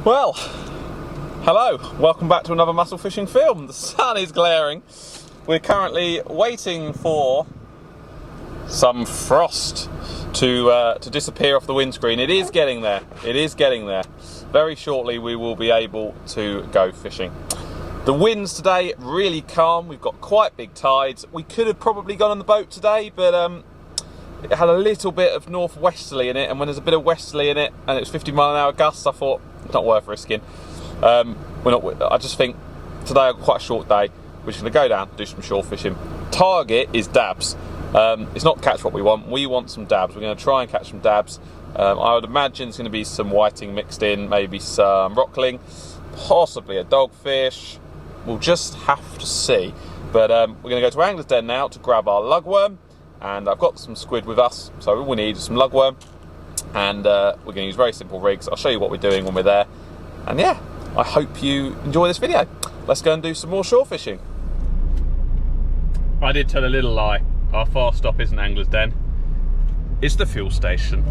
Well, hello, welcome back to another mussel fishing film. The sun is glaring. We're currently waiting for some frost to disappear off the windscreen. It is getting there. It is getting there. Very shortly we will be able to go fishing. The winds today really calm. We've got quite big tides. We could have probably gone on the boat today, but it had a little bit of northwesterly in it, and when there's a bit of westerly in it and it's 50-mile-an-hour gusts, I thought it's not worth risking. I just think today I've got quite a short day. We're just going to go down, do some shore fishing. Target is dabs. It's not catch what we want. We want some dabs. We're going to try and catch some dabs. I would imagine it's going to be some whiting mixed in, maybe some rockling, possibly a dogfish. We'll just have to see. But we're going to go to Angler's Den now to grab our lugworm. And I've got some squid with us, so all we need is some lugworm. And we're going to use very simple rigs. I'll show you what we're doing when we're there. And yeah, I hope you enjoy this video. Let's go and do some more shore fishing. I did tell a little lie. Our fast stop isn't Angler's Den. It's the fuel station.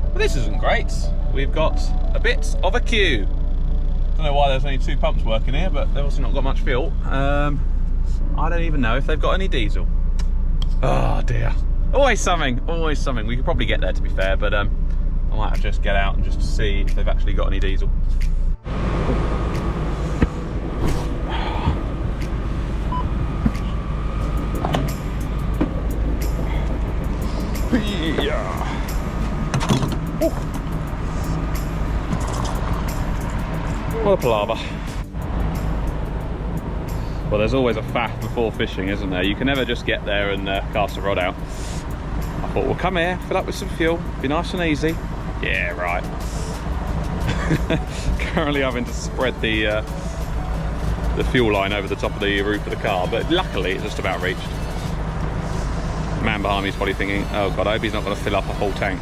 Well, this isn't great. We've got a bit of a queue. I don't know why there's only 2 pumps working here, but they've also not got much fuel. I don't even know if they've got any diesel. Oh dear. Always something, always something. We could probably get there, to be fair, but I might have to just get out and just see if they've actually got any diesel. Yeah. What a palaver. Well, there's always a faff before fishing, isn't there? You can never just get there and cast a rod out. I thought, we'll come here, fill up with some fuel, be nice and easy. Yeah, right. Currently having to spread the fuel line over the top of the roof of the car, but luckily it's just about reached. The man behind me is probably thinking, oh God, I hope he's not going to fill up a whole tank.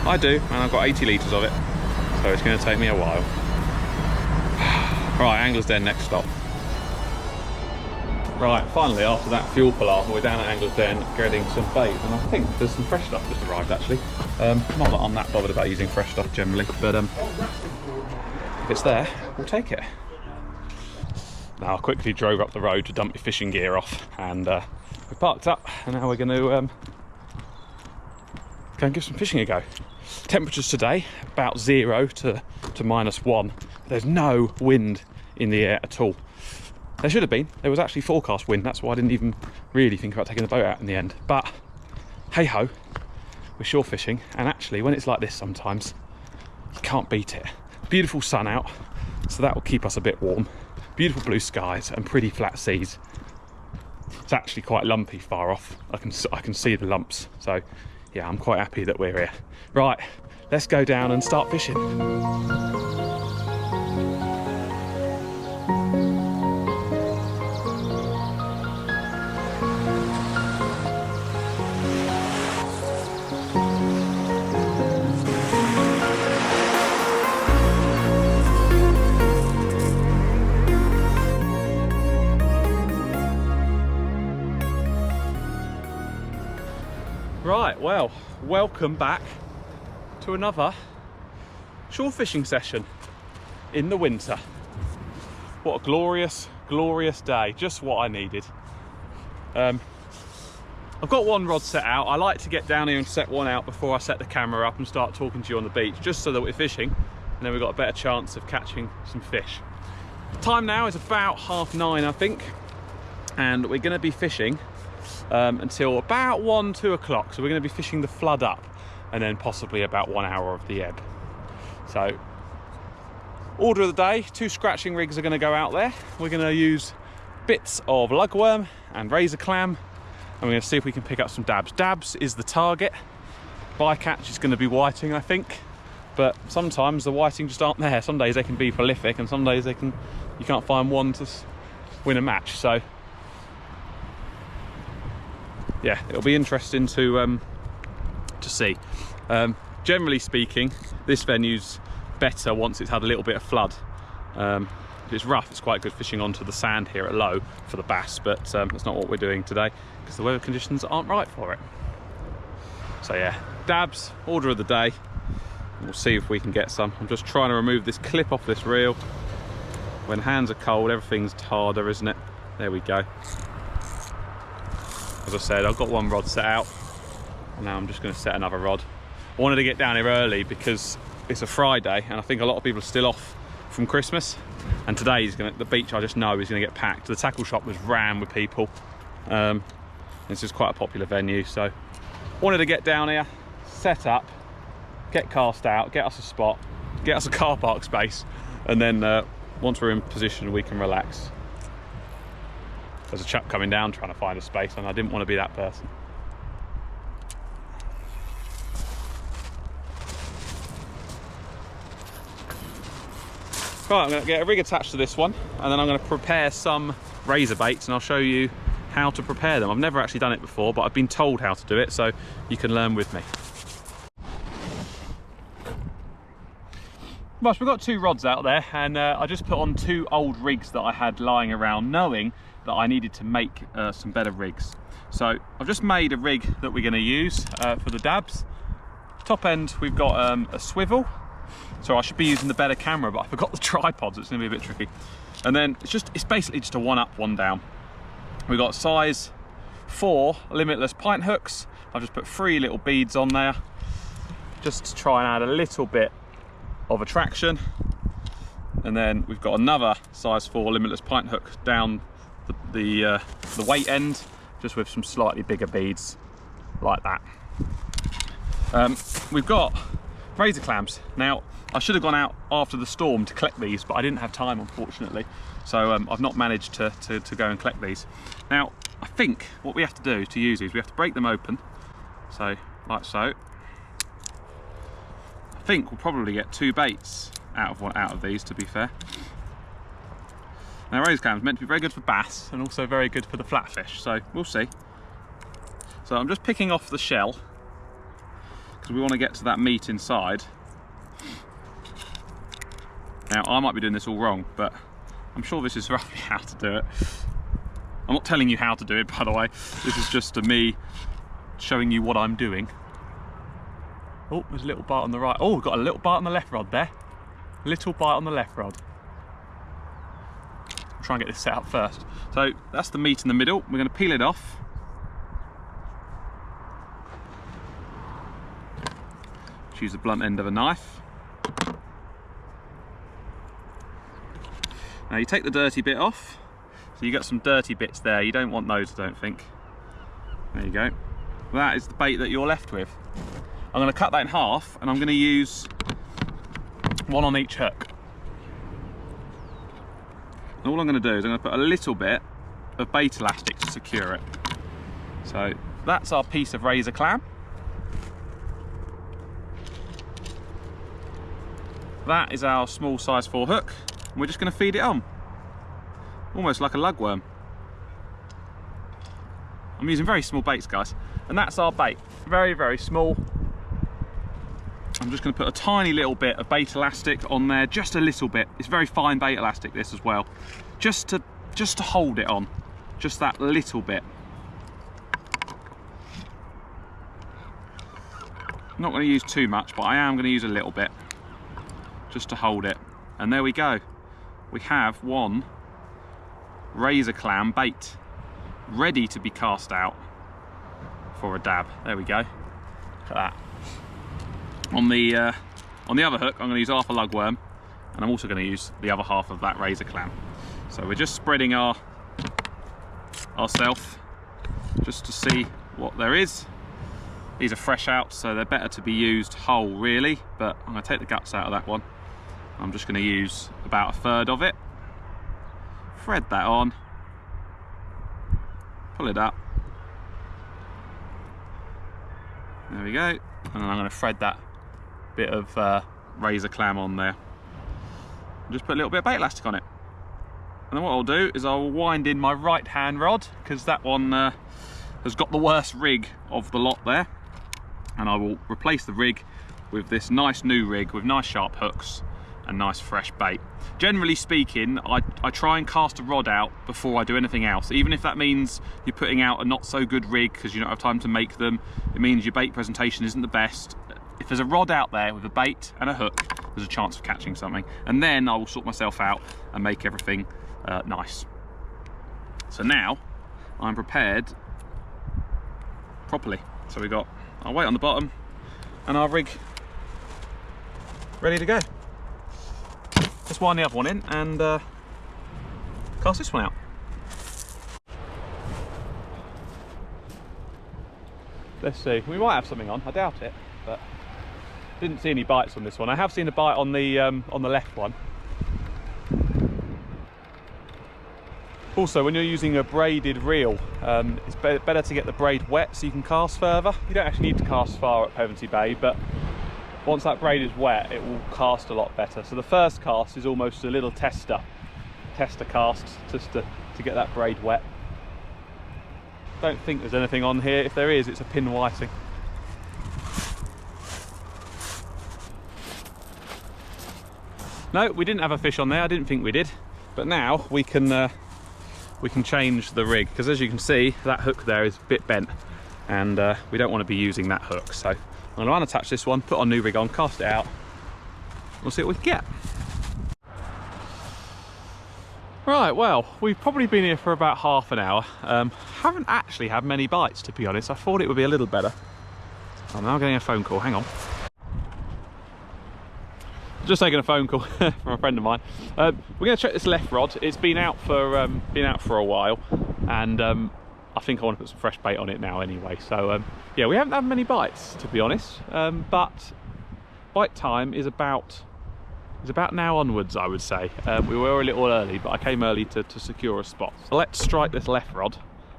I do, and I've got 80 litres of it, so it's going to take me a while. Right, Angler's Den, next stop. Right, finally, after that fuel palaver, we're down at Angler's Den getting some bait, and I think there's some fresh stuff just arrived actually. Not that I'm that bothered about using fresh stuff generally, but if it's there, we'll take it. Now I quickly drove up the road to dump your fishing gear off, and we parked up, and now we're going to go and give some fishing a go. Temperatures today about 0 to -1. There's no wind in the air at all. There should have been. There was actually forecast wind. That's why I didn't even really think about taking the boat out in the end. But hey ho, we're shore fishing, and actually when it's like this sometimes you can't beat it. Beautiful sun out, so that will keep us a bit warm. Beautiful blue skies and pretty flat seas. It's actually quite lumpy far off. I can see the lumps. So yeah, I'm quite happy that we're here. Right, let's go down and start fishing. Right, well, welcome back to another shore fishing session in the winter. What a glorious, glorious day. Just what I needed. I've got one rod set out. I like to get down here and set one out before I set the camera up and start talking to you on the beach, just so that we're fishing, and then we've got a better chance of catching some fish. The time now is about 9:30, I think, and we're going to be fishing until about 1-2 o'clock. So we're going to be fishing the flood up, and then possibly about 1 hour of the ebb. So order of the day, 2 scratching rigs are going to go out there. We're going to use bits of lugworm and razor clam, and we're going to see if we can pick up some dabs. Dabs is the target. Bycatch is going to be whiting, I think, but sometimes the whiting just aren't there. Some days they can be prolific, and some days you can't find one to win a match. So yeah, it'll be interesting to see. Generally speaking, this venue's better once it's had a little bit of flood. If it's rough, it's quite good fishing onto the sand here at low for the bass, but that's not what we're doing today because the weather conditions aren't right for it. So yeah, dabs, order of the day. We'll see if we can get some. I'm just trying to remove this clip off this reel. When hands are cold, everything's harder, isn't it? There we go. As I said, I've got one rod set out, and now I'm just going to set another rod. I wanted to get down here early because it's a Friday, and I think a lot of people are still off from Christmas. And today the beach, I just know, is going to get packed. The tackle shop was rammed with people. This is quite a popular venue, so wanted to get down here, set up, get cast out, get us a spot, get us a car park space, and then once we're in position, we can relax. There's a chap coming down trying to find a space, and I didn't want to be that person. Right, I'm going to get a rig attached to this one, and then I'm going to prepare some razor baits, and I'll show you how to prepare them. I've never actually done it before, but I've been told how to do it, so you can learn with me. Right, we've got 2 rods out there, and I just put on 2 old rigs that I had lying around, knowing that I needed to make some better rigs. So I've just made a rig that we're going to use for the dabs. Top end, we've got a swivel. So I should be using the better camera, but I forgot the tripod, so it's going to be a bit tricky. And then it's basically just a 1 up, 1 down. We've got size 4 Limitless pint hooks. I've just put 3 little beads on there, just to try and add a little bit of attraction. And then we've got another size 4 Limitless pint hook down the weight end, just with some slightly bigger beads like that. We've got razor clams. Now, I should have gone out after the storm to collect these, but I didn't have time, unfortunately. So I've not managed to go and collect these. Now, I think what we have to do to use these, we have to break them open. So, like so. I think we'll probably get 2 baits out of these, to be fair. Now, razor clams meant to be very good for bass and also very good for the flatfish, so we'll see. So I'm just picking off the shell because we want to get to that meat inside. Now, I might be doing this all wrong, but I'm sure this is roughly how to do it. I'm not telling you how to do it, by the way. This is just me showing you what I'm doing. Oh, there's a little bite on the right. Oh, we've got a little bite on the left rod there. Little bite on the left rod. I'll try and get this set up first. So that's the meat in the middle. We're going to peel it off. Just use the blunt end of a knife. Now you take the dirty bit off. So you got some dirty bits there. You don't want those, I don't think. There you go. Well, that is the bait that you're left with. I'm going to cut that in half, and I'm going to use 1 on each hook. And all I'm going to do is I'm going to put a little bit of bait elastic to secure it. So that's our piece of razor clam. That is our small size 4 hook, and we're just going to feed it on. Almost like a lugworm. I'm using very small baits, guys, and that's our bait. Very, very small. I'm just going to put a tiny little bit of bait elastic on there, just a little bit. It's very fine bait elastic, this as well, just to hold it on, just that little bit. I'm not going to use too much, but I am going to use a little bit, just to hold it. And there we go. We have 1 razor clam bait ready to be cast out for a dab. There we go. Look at that. On the other hook, I'm going to use half a lugworm, and I'm also going to use the other half of that razor clam. So we're just spreading ourself just to see what there is. These are fresh out, so they're better to be used whole, really, but I'm going to take the guts out of that one. I'm just going to use about 1/3 of it. Thread that on. Pull it up. There we go. And then I'm going to thread that bit of razor clam on there. And just put a little bit of bait elastic on it. And then what I'll do is I'll wind in my right hand rod, because that one has got the worst rig of the lot there. And I will replace the rig with this nice new rig with nice sharp hooks. a nice fresh bait. Generally speaking, I try and cast a rod out before I do anything else, even if that means you're putting out a not so good rig because you don't have time to make them. It means your bait presentation isn't the best. If there's a rod out there with a bait and a hook, there's a chance of catching something, and then I will sort myself out and make everything nice. So now I'm prepared properly. So we've got our weight on the bottom and our rig ready to go. Let's wind the other one in and cast this one out. Let's see, we might have something on, I doubt it, but didn't see any bites on this one. I have seen a bite on the left one. Also, when you're using a braided reel, it's better to get the braid wet so you can cast further. You don't actually need to cast far at Pevensey Bay, but once that braid is wet, it will cast a lot better. So the first cast is almost a little tester cast, just to get that braid wet. Don't think there's anything on here. If there is, it's a pin whiting. No, we didn't have a fish on there. I didn't think we did, but now we can change the rig, because as you can see, that hook there is a bit bent, and we don't want to be using that hook. So I'm going to unattach this one, put our new rig on, cast it out. We'll see what we can get. Right, well, we've probably been here for about half an hour. Haven't actually had many bites, to be honest. I thought it would be a little better. I'm now getting a phone call. Hang on. Just taking a phone call from a friend of mine. We're going to check this left rod. It's been out for a while, and I think I want to put some fresh bait on it now anyway. So yeah, we haven't had many bites, to be honest, but bite time is about now onwards, I would say. We were a little early, but I came early to secure a spot. So let's strike this left rod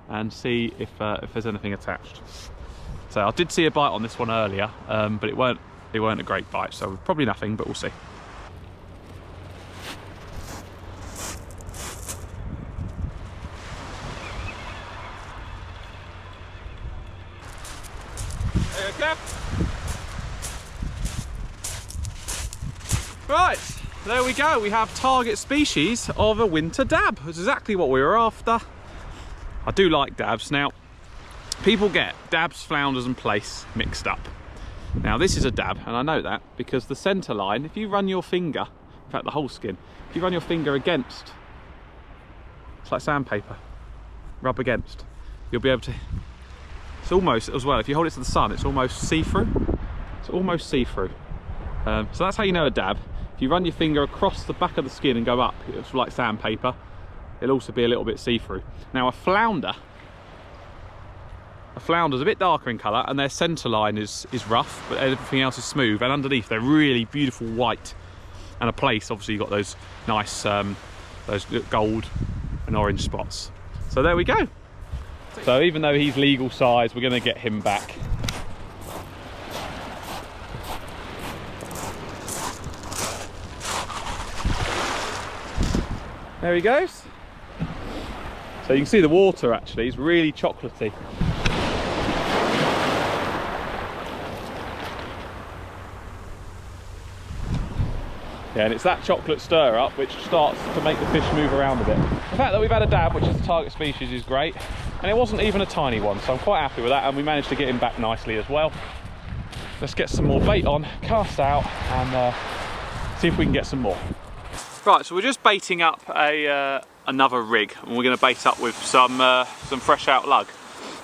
and see if there's anything attached. So I did see a bite on this one earlier, but it weren't a great bite, so probably nothing, but we'll see. There you go, Kev. Right, there we go. We have target species of a winter dab. It's exactly what we were after. I do like dabs. Now, people get dabs, flounders and plaice mixed up. Now this is a dab, and I know that because the centre line, if you run your finger, in fact the whole skin, if you run your finger against, it's like sandpaper, rub against, you'll be able to, it's almost, as well, if you hold it to the sun, it's almost see-through. It's almost see-through. So that's how you know a dab. If you run your finger across the back of the skin and go up, it's like sandpaper. It'll also be a little bit see-through. Now a flounder's a bit darker in colour, and their centre line is rough, but everything else is smooth, and underneath they're really beautiful white. And a plaice, obviously you've got those nice those gold and orange spots. So there we go. So even though he's legal size, we're going to get him back. There he goes. So you can see the water actually is really chocolatey. Yeah, and it's that chocolate stir up which starts to make the fish move around a bit. The fact that we've had a dab, which is the target species, is great. And it wasn't even a tiny one, so I'm quite happy with that, and we managed to get him back nicely as well. Let's get some more bait on, cast out, and see if we can get some more. Right, so we're just baiting up another rig, and we're going to bait up with some fresh out lug.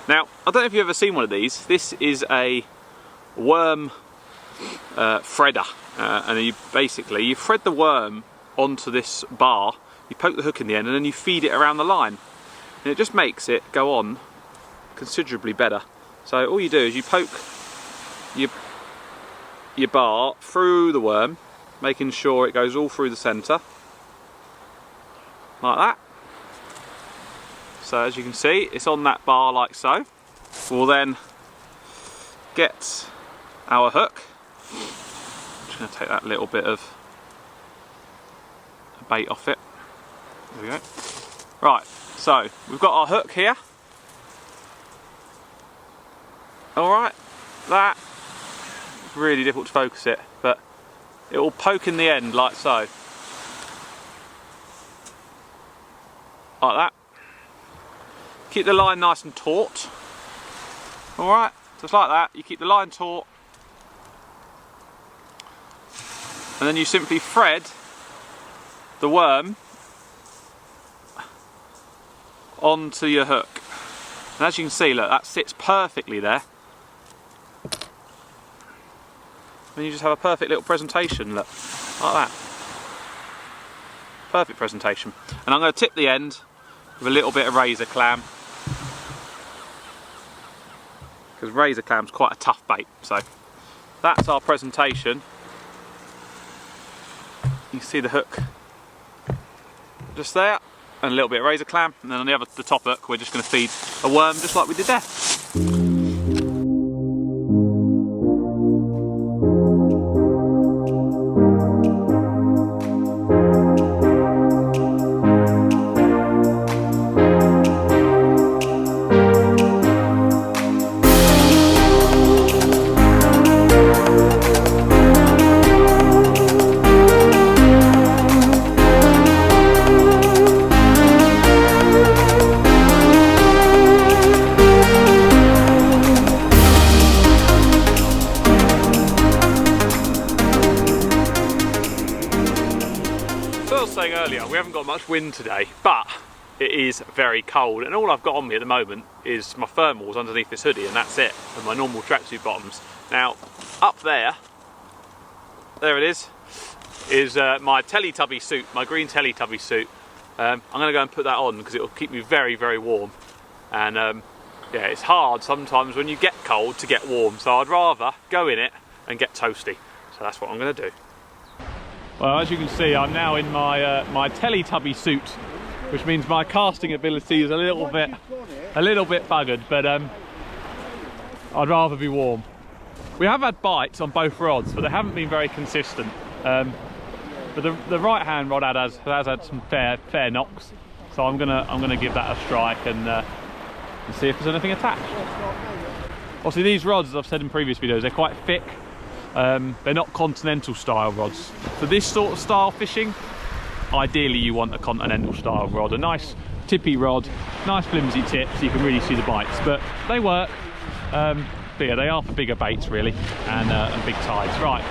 Now, I don't know if you've ever seen one of these. This is a worm threader. And you thread the worm onto this bar, you poke the hook in the end, and then you feed it around the line, and it just makes it go on considerably better. So all you do is you poke your bar through the worm, making sure it goes all through the centre like that. So as you can see, it's on that bar like so. We'll then get our hook. Going to take that little bit of bait off it. There we go. Right, so we've got our hook here. Alright, that really difficult to focus it, but it will poke in the end like so. Like that. Keep the line nice and taut. Alright, just like that. You keep the line taut. And then you simply thread the worm onto your hook. And as you can see, look, that sits perfectly there. And you just have a perfect little presentation, look, like that. Perfect presentation. And I'm going to tip the end with a little bit of razor clam. Because razor clam's quite a tough bait, so that's our presentation. You can see the hook just there, and a little bit of razor clam, and then on the top hook we're just going to feed a worm just like we did there. Saying earlier, we haven't got much wind today, but it is very cold, and all I've got on me at the moment is my thermals underneath this hoodie, and that's it, and my normal tracksuit bottoms. Now, up there it is my Teletubby suit, my green Teletubby suit. I'm going to go and put that on because it will keep me very, very warm. And yeah, it's hard sometimes when you get cold to get warm, so I'd rather go in it and get toasty. So that's what I'm going to do. Well, as you can see, I'm now in my my Teletubby suit, which means my casting ability is a little bit buggered, but I'd rather be warm. We have had bites on both rods, but they haven't been very consistent. But the right hand rod has had some fair knocks, so I'm gonna give that a strike and see if there's anything attached. Obviously, these rods, as I've said in previous videos, they're quite thick. They're not continental style rods. For this sort of style fishing, ideally you want a continental style rod, a nice tippy rod, nice flimsy tip so you can really see the bites, but they work. But yeah, they are for bigger baits really, and big tides. Right,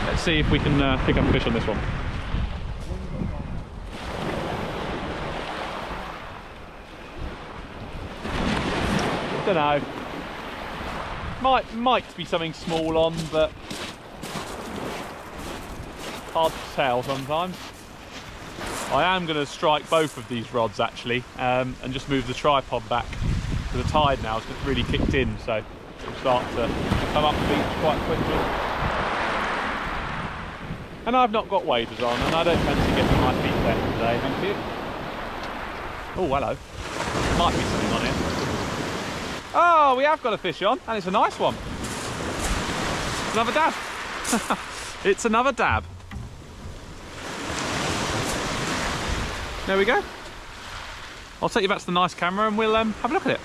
let's see if we can pick up a fish on this one. Don't know. Might be something small on, but hard to tell sometimes. I am going to strike both of these rods actually, and just move the tripod back, because the tide now has really kicked in, so it'll start to come up the beach quite quickly. And I've not got waders on, and I don't fancy getting my feet wet today, thank you. Oh, hello. Might be something on here. Oh, we have got a fish on, and it's a nice one. Another dab. It's another dab. There we go. I'll take you back to the nice camera and we'll have a look at it.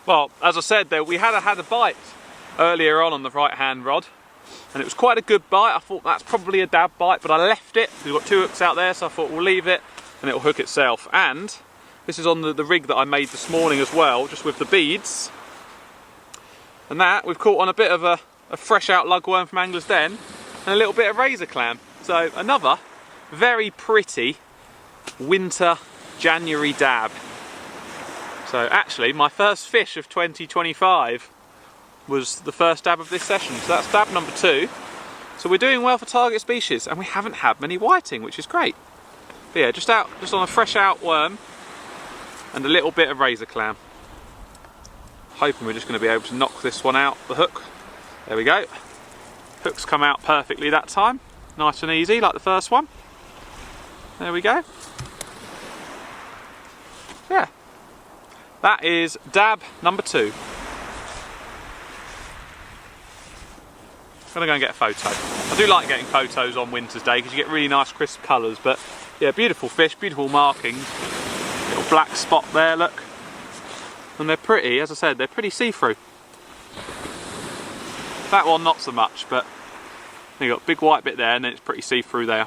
Well, as I said there, we had a bite earlier on the right hand rod, and it was quite a good bite. I thought that's probably a dab bite, but I left it. We've got two hooks out there, so I thought we'll leave it and it'll hook itself. And this is on the rig that I made this morning as well, just with the beads. And that, we've caught on a bit of a fresh out lugworm from Angler's Den and a little bit of razor clam. So another very pretty winter January dab. So actually my first fish of 2025 was the first dab of this session. So that's dab number 2. So we're doing well for target species, and we haven't had many whiting, which is great. But yeah, just on a fresh out worm and a little bit of razor clam. Hoping we're just going to be able to knock this one out the hook. There we go. Hook's come out perfectly that time. Nice and easy, like the first one. There we go. Yeah. That is dab number 2. I'm going to go and get a photo. I do like getting photos on Winter's Day because you get really nice crisp colours, but yeah, beautiful fish, beautiful markings. Little black spot there, look. And they're pretty, as I said, they're pretty see-through. That one not so much, but You've got a big white bit there, and then it's pretty see-through there.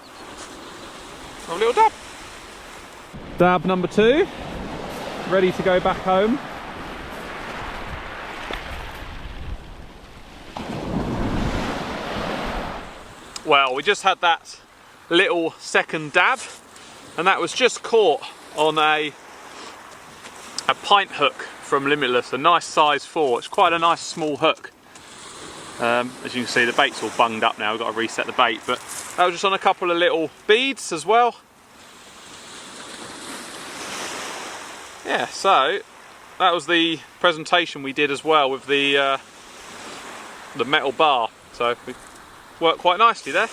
A little dab. Dab number 2, ready to go back home. Well, we just had that little second dab, and that was just caught on a pint hook from Limitless, a nice size 4. It's quite a nice small hook. As you can see, the bait's all bunged up now. We've got to reset the bait, but that was just on a couple of little beads as well. Yeah, so that was the presentation we did as well with the metal bar. So we worked quite nicely there.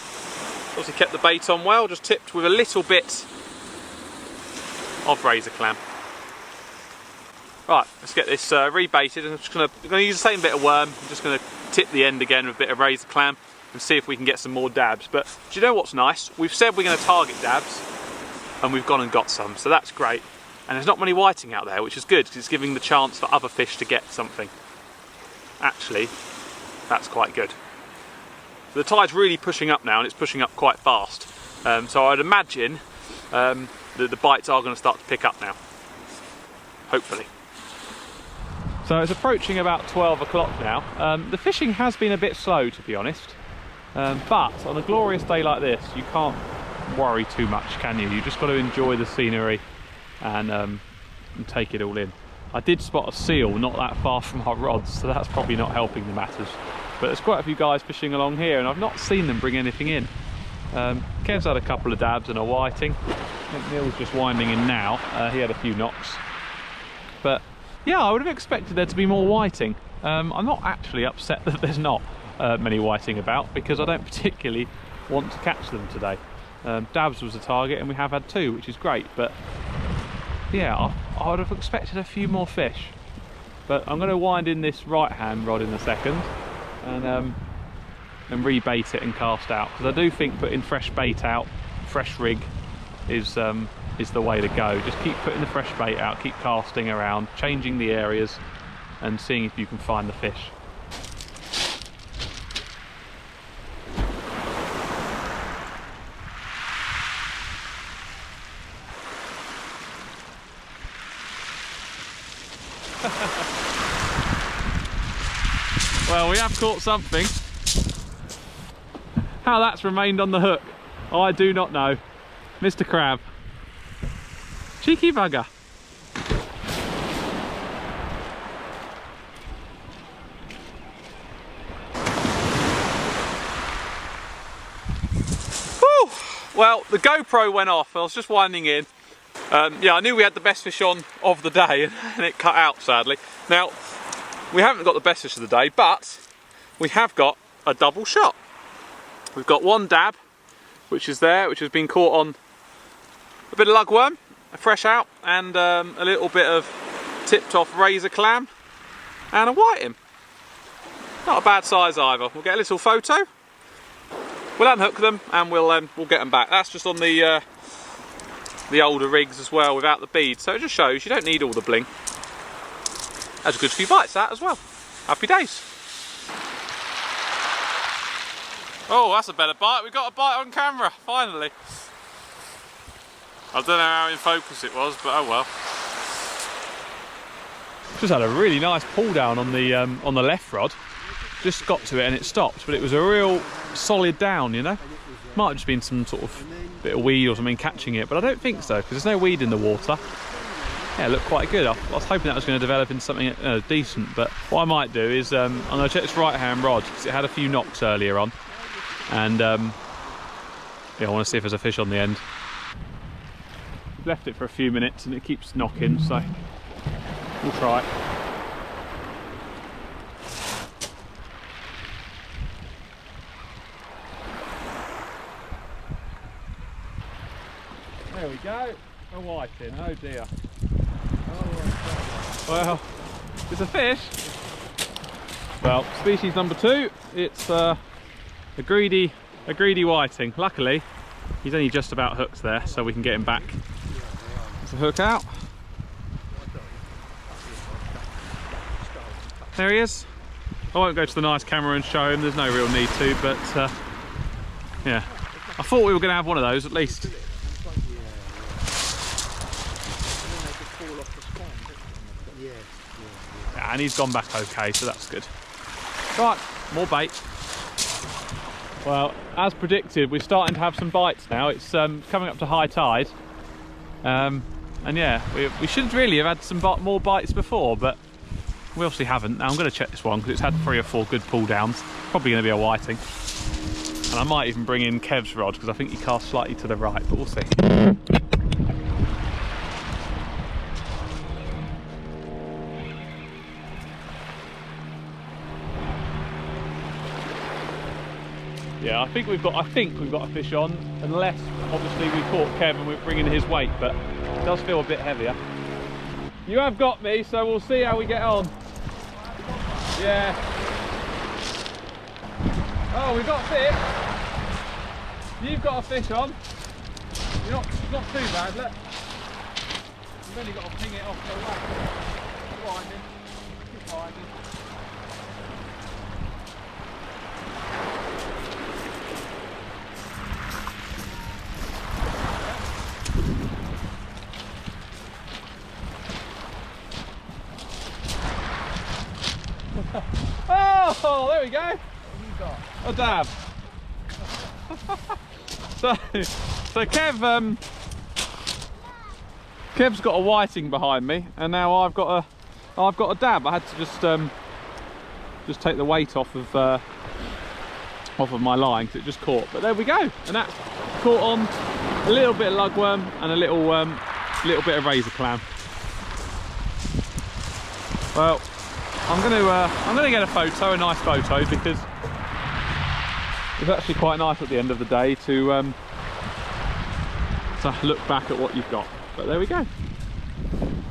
Obviously kept the bait on well, just tipped with a little bit of razor clam. Right, let's get this rebaited. I'm just going to use the same bit of worm. I'm just going to tip the end again with a bit of razor clam and see if we can get some more dabs. But do you know what's nice? We've said we're going to target dabs, and we've gone and got some, so that's great. And there's not many whiting out there, which is good because it's giving the chance for other fish to get something. Actually, that's quite good. The tide's really pushing up now, and it's pushing up quite fast. So I'd imagine that the bites are going to start to pick up now. Hopefully. So it's approaching about 12 o'clock now. The fishing has been a bit slow, to be honest. But on a glorious day like this, you can't worry too much, can you? You just got to enjoy the scenery and take it all in. I did spot a seal not that far from our rods, so that's probably not helping the matters. But there's quite a few guys fishing along here, and I've not seen them bring anything in. Kev's had a couple of dabs and a whiting. I think Neil's just winding in now. He had a few knocks. But yeah, I would have expected there to be more whiting. I'm not actually upset that there's not many whiting about, because I don't particularly want to catch them today. Dabs was a target, and we have had 2, which is great. But yeah, I would have expected a few more fish. But I'm going to wind in this right hand rod in a second and rebait it and cast out, because I do think putting fresh bait out, fresh rig is the way to go. Just keep putting the fresh bait out, keep casting around, changing the areas and seeing if you can find the fish. Well, we have caught something. How that's remained on the hook, I do not know. Mr. Crab. Cheeky bugger. Whew. Well, the GoPro went off. I was just winding in. Yeah, I knew we had the best fish on of the day, and it cut out, sadly. Now, we haven't got the best fish of the day, but we have got a double shot. We've got one dab, which is there, which has been caught on a bit of lugworm, a fresh out, and a little bit of tipped off razor clam, and a whiting. Not a bad size either. We'll get a little photo, we'll unhook them, and we'll get them back. That's just on the older rigs as well, without the beads, so it just shows you don't need all the bling. That's a good few bites, that as well. Happy days. Oh, that's a better bite. We got a bite on camera, finally. I don't know how in focus it was, but oh well. Just had a really nice pull down on the left rod. Just got to it and it stopped, but it was a real solid down, you know. Might have just been some sort of bit of weed or something catching it, but I don't think so, because there's no weed in the water. Yeah, it looked quite good. I was hoping that was going to develop into something decent, but what I might do is I'm going to check this right hand rod, because it had a few knocks earlier on, and yeah, I want to see if there's a fish on the end. Left it for a few minutes and it keeps knocking, so we'll try it. There we go, a whiting, oh dear. Well, it's a fish. Well, species number 2, it's a greedy whiting. Luckily, he's only just about hooked there, so we can get him back. Let's hook out. There he is. I won't go to the nice camera and show him, there's no real need to, but Yeah. I thought we were going to have one of those at least. Yeah, and he's gone back okay, so that's good. Right, more bait. Well, as predicted, we're starting to have some bites now. It's coming up to high tide. And yeah, we should really have had some more bites before, but we obviously haven't. Now I'm going to check this one because it's had 3 or 4 good pull downs. Probably going to be a whiting. And I might even bring in Kev's rod because I think he casts slightly to the right, but we'll see. Yeah, I think we've got a fish on, unless obviously we caught Kev and we're bringing his weight, but it does feel a bit heavier. You have got me, so we'll see how we get on. Yeah. Oh, we've got fish. You've got a fish on. You're not too bad, look. You've only got to ping it off the way. Keep winding. Keep winding. Oh, there we go. What have you got? A dab. so Kev's got a whiting behind me, and now I've got a dab. I had to just take the weight off of my line because it just caught. But there we go, and that's caught on a little bit of lugworm and a little bit of razor clam. Well, I'm gonna get a nice photo, because it's actually quite nice at the end of the day to look back at what you've got. But there we go.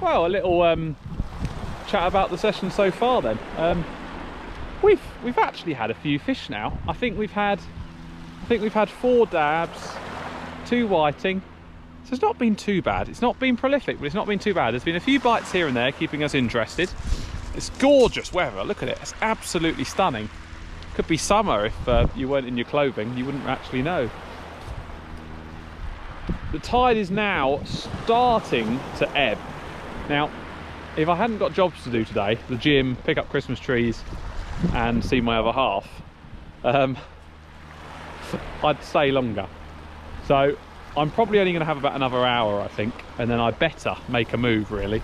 Well, a little chat about the session so far then. We've actually had a few fish now. I think we've had 4 dabs, 2 whiting. So it's not been too bad. It's not been prolific, but it's not been too bad. There's been a few bites here and there, keeping us interested. It's gorgeous weather, look at it, it's absolutely stunning. Could be summer if you weren't in your clothing, you wouldn't actually know. The tide is now starting to ebb. Now, if I hadn't got jobs to do today, the gym, pick up Christmas trees and see my other half, I'd stay longer. So I'm probably only going to have about another hour, I think, and then I better make a move, really,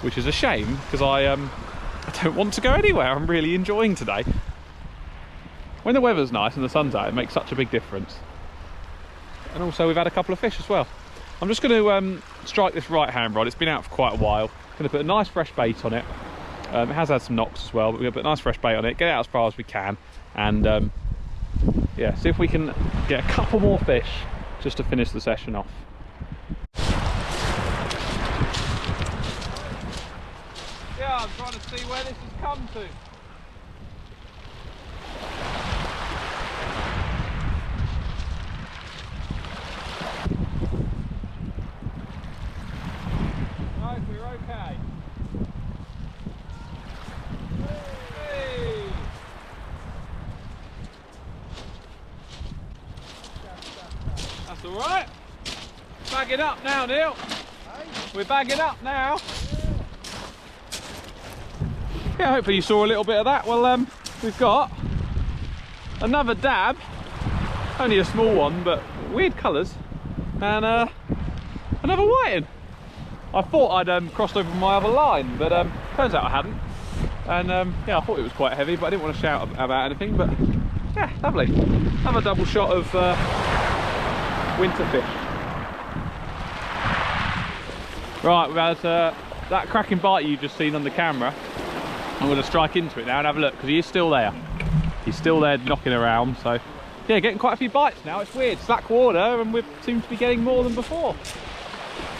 which is a shame because I don't want to go anywhere. I'm really enjoying today. When the weather's nice and the sun's out, it makes such a big difference. And also we've had a couple of fish as well. I'm just going to strike this right hand rod. It's been out for quite a while. Going to put a nice fresh bait on it. It has had some knocks as well, but we're going to put a nice fresh bait on it, get it out as far as we can, and yeah, see if we can get a couple more fish just to finish the session off. Yeah, I'm trying to see where this has come to. Right, we're okay. Hey. That's all right. Bagging up now, Neil. Hey. We're bagging up now. Yeah, hopefully you saw a little bit of that. Well, we've got another dab, only a small one, but weird colours, and another whiting. I thought I'd crossed over my other line, but turns out I hadn't. And yeah, I thought it was quite heavy, but I didn't want to shout about anything. But yeah, lovely. Another double shot of winter fish. Right, we've had that cracking bite you've just seen on the camera. I'm going to strike into it now and have a look, because he is still there. He's still there knocking around, so yeah, getting quite a few bites now. It's weird, slack water, and we seem to be getting more than before.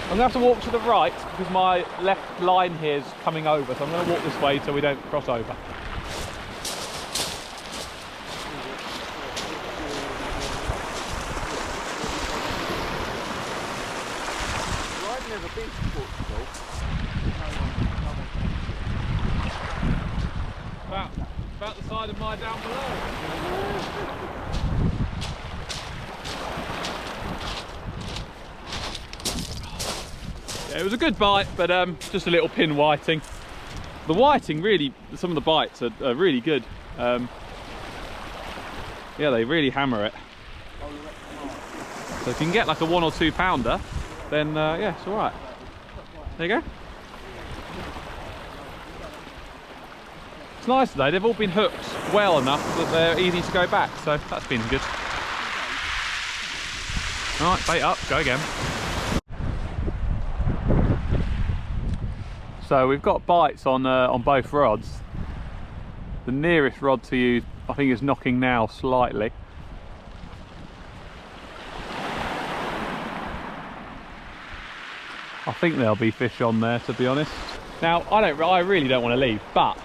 I'm going to have to walk to the right because my left line here is coming over, so I'm going to walk this way so we don't cross over. I've never been to Portugal. About the side of my down below. It was a good bite, but just a little pin whiting. The whiting really, some of the bites are really good. Yeah, they really hammer it. So if you can get like a 1 or 2 pounder, then yeah, it's all right. There you go. It's nice today, they've all been hooked well enough that they're easy to go back, so that's been good. All right, bait up, go again. So we've got bites on both rods. The nearest rod to you, I think, is knocking now slightly. I think there'll be fish on there, to be honest. Now, I really don't want to leave, but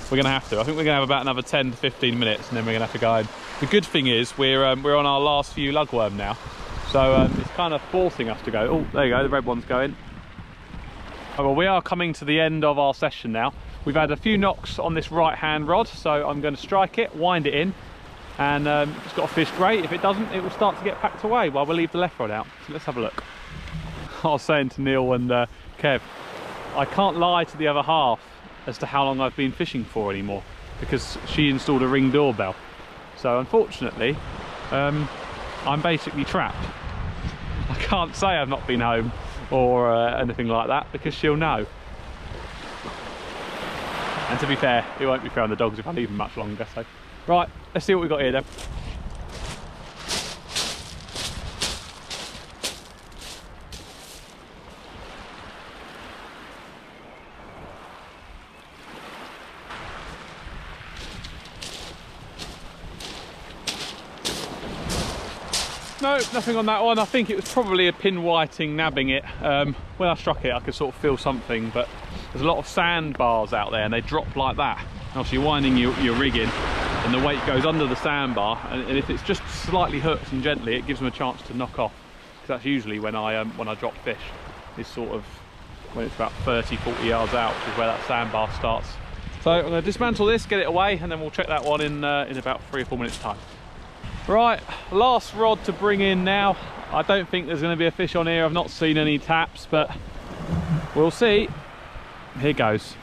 we're going to have to. I think we're going to have about another 10 to 15 minutes, and then we're going to have to go. The good thing is we're on our last few lugworm now, so it's kind of forcing us to go. Oh, there you go, the red one's going. Oh, well, we are coming to the end of our session now. We've had a few knocks on this right-hand rod, so I'm going to strike it, wind it in, and it's got a fish great. If it doesn't, it will start to get packed away while we leave the left rod out. So let's have a look. I was saying to Neil and Kev, I can't lie to the other half as to how long I've been fishing for anymore, because she installed a Ring doorbell. So unfortunately, I'm basically trapped. I can't say I've not been home or anything like that, because she'll know. And to be fair, it won't be fair on the dogs if I leave them much longer. So, right, let's see what we've got here then. No, nothing on that one. I think it was probably a pin whiting nabbing it. When I struck it, I could sort of feel something, but there's a lot of sandbars out there and they drop like that. Now, so you're winding your rig in and the weight goes under the sandbar, and if it's just slightly hooked and gently, it gives them a chance to knock off. Because that's usually when I drop fish, is sort of when it's about 30-40 yards out, which is where that sandbar starts. So I'm going to dismantle this, get it away, and then we'll check that one in about 3 or 4 minutes time. Right, last rod to bring in now. I don't think there's going to be a fish on here. I've not seen any taps, but we'll see. Here goes.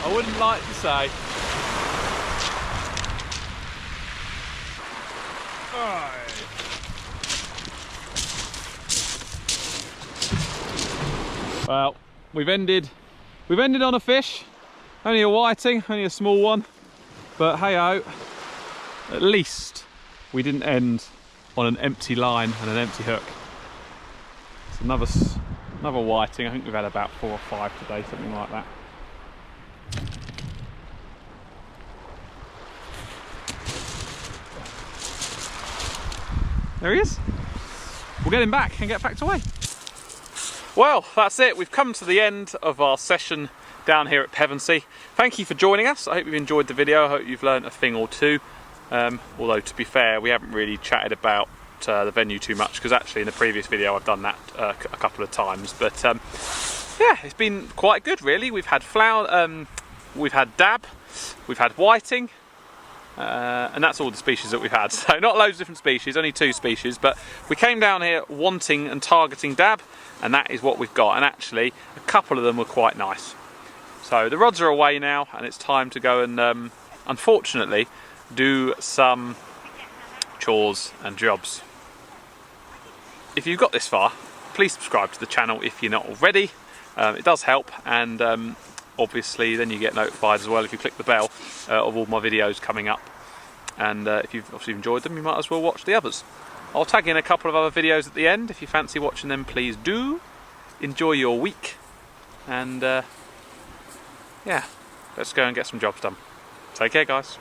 I wouldn't like to say. Well, we've ended on a fish, only a whiting, only a small one, but hey-ho, at least we didn't end on an empty line and an empty hook. It's another whiting. I think we've had about 4 or 5 today, something like that. There he is. We'll get him back and get packed away. Well, that's it. We've come to the end of our session down here at Pevensey. Thank you for joining us. I hope you've enjoyed the video. I hope you've learned a thing or two. Although, to be fair, we haven't really chatted about the venue too much, because actually in the previous video I've done that a couple of times. But yeah, it's been quite good, really. We've had flower, we've had dab, we've had whiting, and that's all the species that we've had. So not loads of different species, only 2 species, but we came down here wanting and targeting dab, and that is what we've got. And actually a couple of them were quite nice. So the rods are away now, and it's time to go and unfortunately do some chores and jobs. If you've got this far, please subscribe to the channel if you're not already. It does help, and obviously then you get notified as well if you click the bell of all my videos coming up. And if you've obviously enjoyed them, you might as well watch the others. I'll tag in a couple of other videos at the end. If you fancy watching them, please do. Enjoy your week, and yeah, let's go and get some jobs done. Take care, guys.